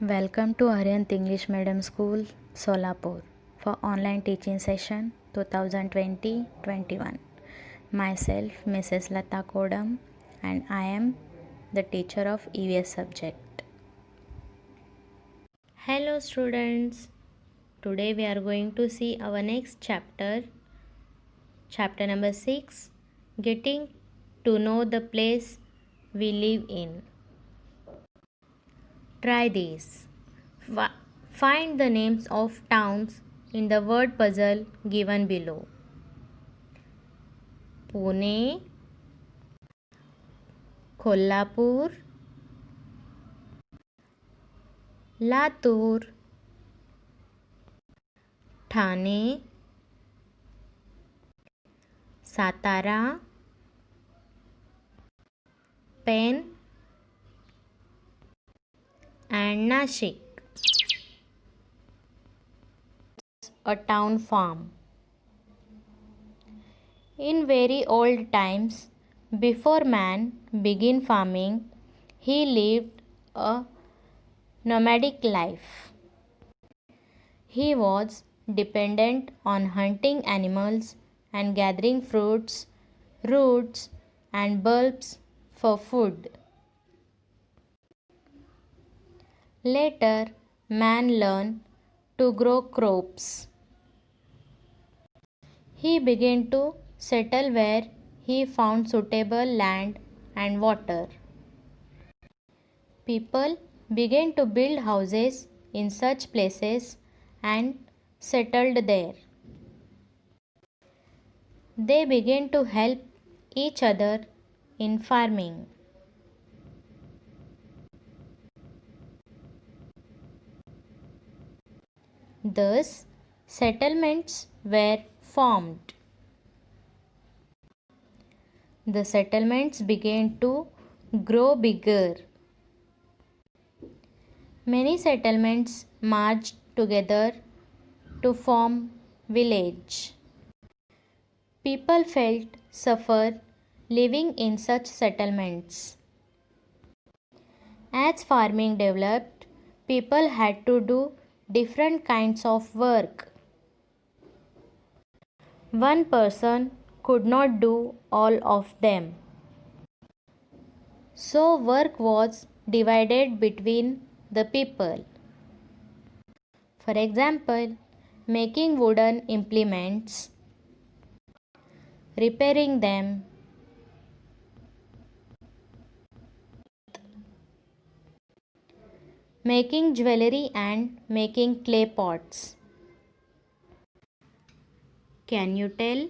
Welcome to Aryant English Medium School, Solapur for online teaching session 2020-21. Myself, Mrs. Lata Kodam, and I am the teacher of EVS subject. Hello students, today we are going to see our next chapter number 6, getting to know the place we live in. Try this. Find the names of towns in the word puzzle given below. Pune, Kolhapur, Latur, Thane, Satara, Pen and Nashik. A town farm. In very old times, before man began farming, he lived a nomadic life. He was dependent on hunting animals and gathering fruits, roots, and bulbs for food. Later, man learned to grow crops. He began to settle where he found suitable land and water. People began to build houses in such places and settled there. They began to help each other in farming. Thus, settlements were formed. The settlements began to grow bigger. Many settlements merged together to form village. People felt suffer living in such settlements. As farming developed, people had to do different kinds of work. One person could not do all of them. So work was divided between the people. For example, making wooden implements, repairing them, making jewelry and making clay pots. Can you tell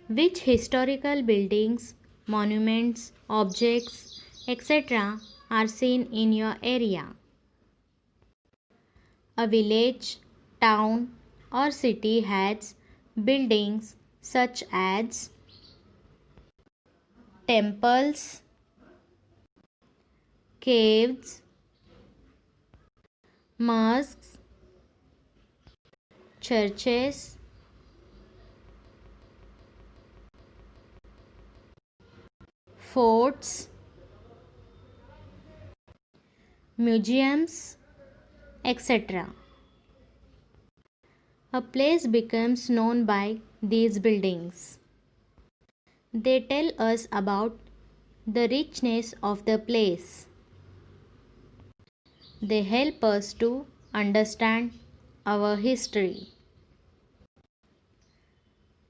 which historical buildings, monuments, objects, etc. are seen in your area? A village, town, or city has buildings such as temples, caves, mosques, churches, forts, museums, etc. A place becomes known by these buildings. They tell us about the richness of the place. They help us to understand our history.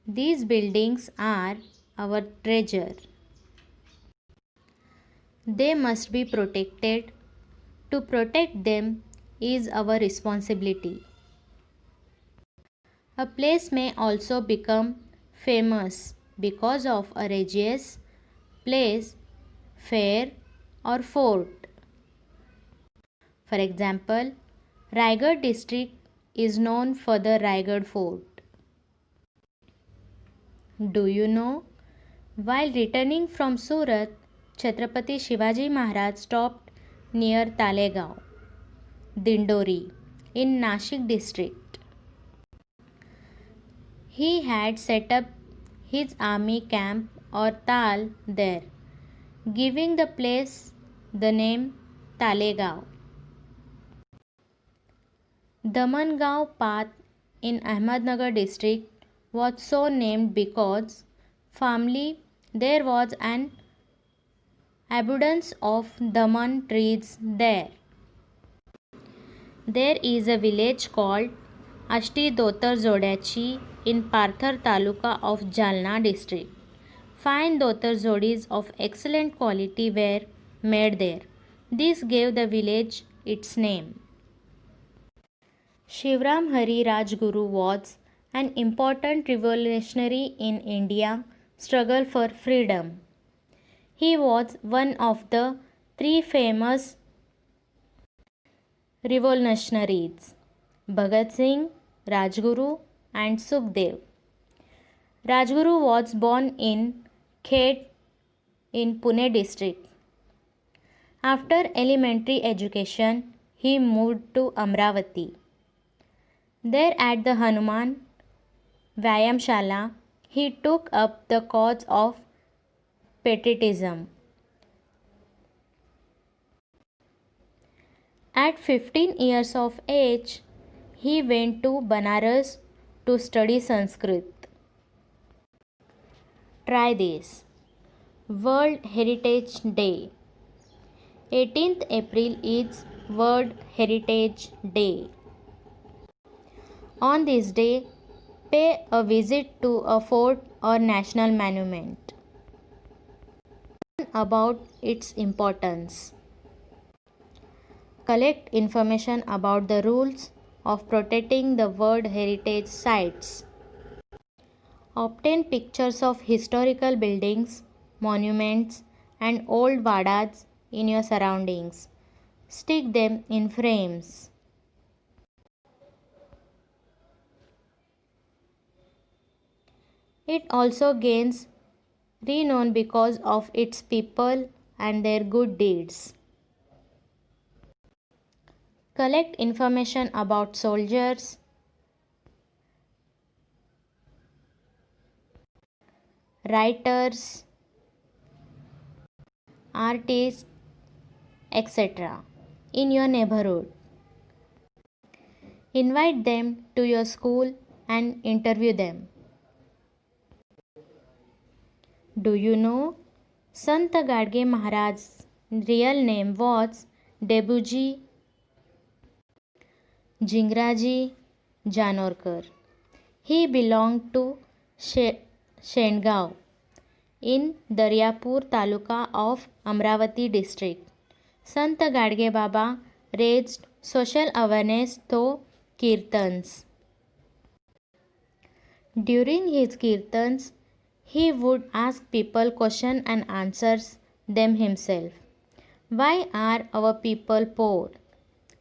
These buildings are our treasure. They must be protected. To protect them is our responsibility. A place may also become famous because of a religious place, fair, or fort. For example, Raigad district is known for the Raigad fort. Do you know? While returning from Surat, Chhatrapati Shivaji Maharaj stopped near Talegaon, Dindori, in Nashik district. He had set up his army camp or Tal there, giving the place the name Talegaon. Damangaon Path in Ahmednagar district was so named because formerly there was an abundance of daman trees there. There is a village called Ashti Dotar Zodyachi in Parthar Taluka of Jalna district. Fine Dotar Zodis of excellent quality were made there. This gave the village its name. Shivram Hari Rajguru was an important revolutionary in India struggle for freedom. He was one of the three famous revolutionaries Bhagat Singh, Rajguru, and Sukhdev. Rajguru was born in Khed in Pune district. After elementary education, he moved to Amravati. There at the Hanuman Vyayamshala, he took up the cause of patriotism. At 15 years of age, he went to Banaras to study Sanskrit. Try this. World Heritage Day. 18th April is World Heritage Day. On this day, pay a visit to a fort or national monument. Learn about its importance. Collect information about the rules of protecting the World Heritage Sites. Obtain pictures of historical buildings, monuments, and old vadas in your surroundings. Stick them in frames. It also gains renown because of its people and their good deeds. Collect information about soldiers, writers, artists, etc. in your neighborhood. Invite them to your school and interview them. Do you know Sant Gadge Maharaj's real name was Debuji Jingraji Janorkar. He belonged to Shendgaon in Daryapur Taluka of Amravati district. Sant Gadge Baba raised social awareness through kirtans. During his kirtans, he would ask people questions and answers them himself. Why are our people poor?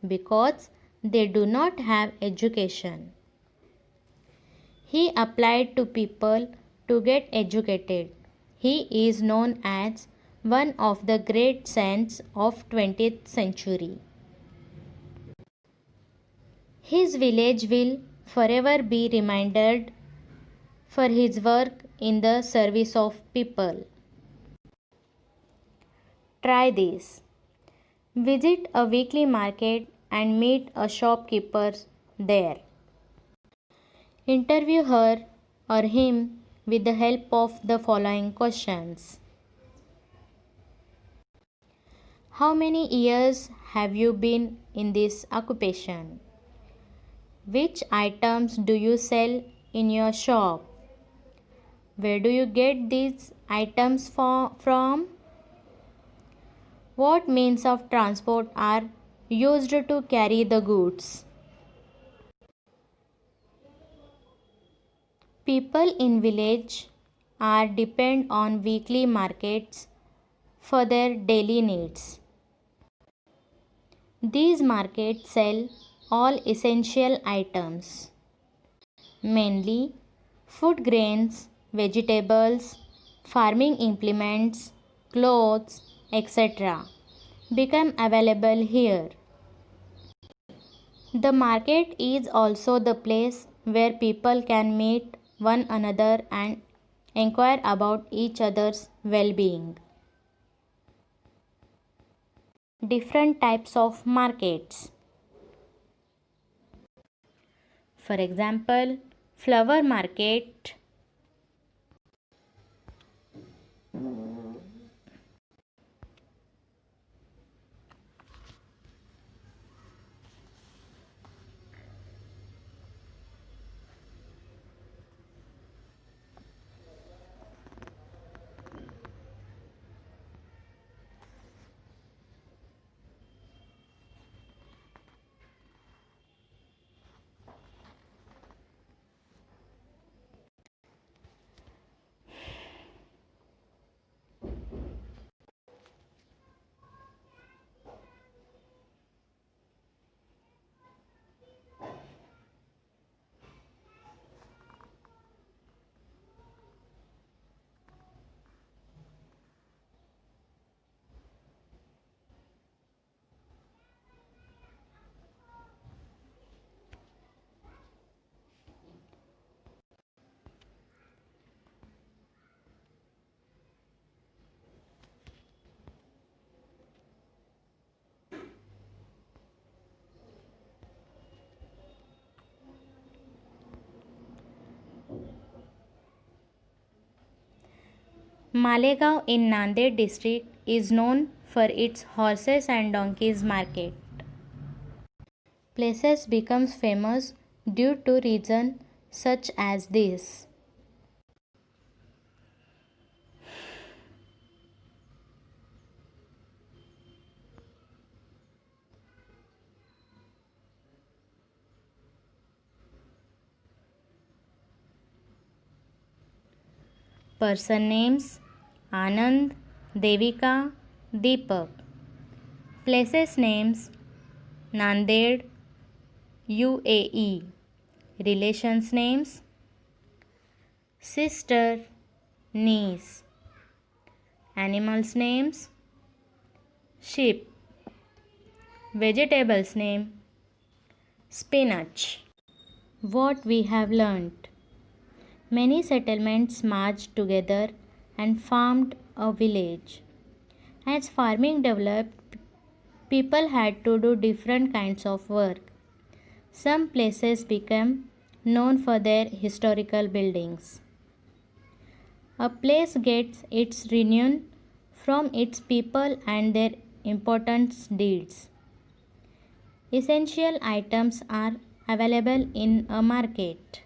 Because they do not have education. He applied to people to get educated. He is known as one of the great saints of 20th century. His village will forever be remembered for his work in the service of people. Try this. Visit a weekly market and meet a shopkeeper there. Interview her or him with the help of the following questions. How many years have you been in this occupation? Which items do you sell in your shop? Where do you get these items from? What means of transport are used to carry the goods? People in village are depend on weekly markets for their daily needs. These markets sell all essential items, mainly food grains, vegetables, farming implements, clothes, etc. become available here. The market is also the place where people can meet one another and inquire about each other's well-being. Different types of markets. For example, flower market, Malegaon in Nanded district is known for its horses and donkeys market. Places becomes famous due to reasons such as this. Person names Anand, Devika, Deepak. Places names Nanded, UAE. Relations names sister, niece. Animals names sheep. Vegetables name spinach. What we have learnt. Many settlements merged together and formed a village. As farming developed, people had to do different kinds of work. Some places became known for their historical buildings. A place gets its renown from its people and their important deeds. Essential items are available in a market.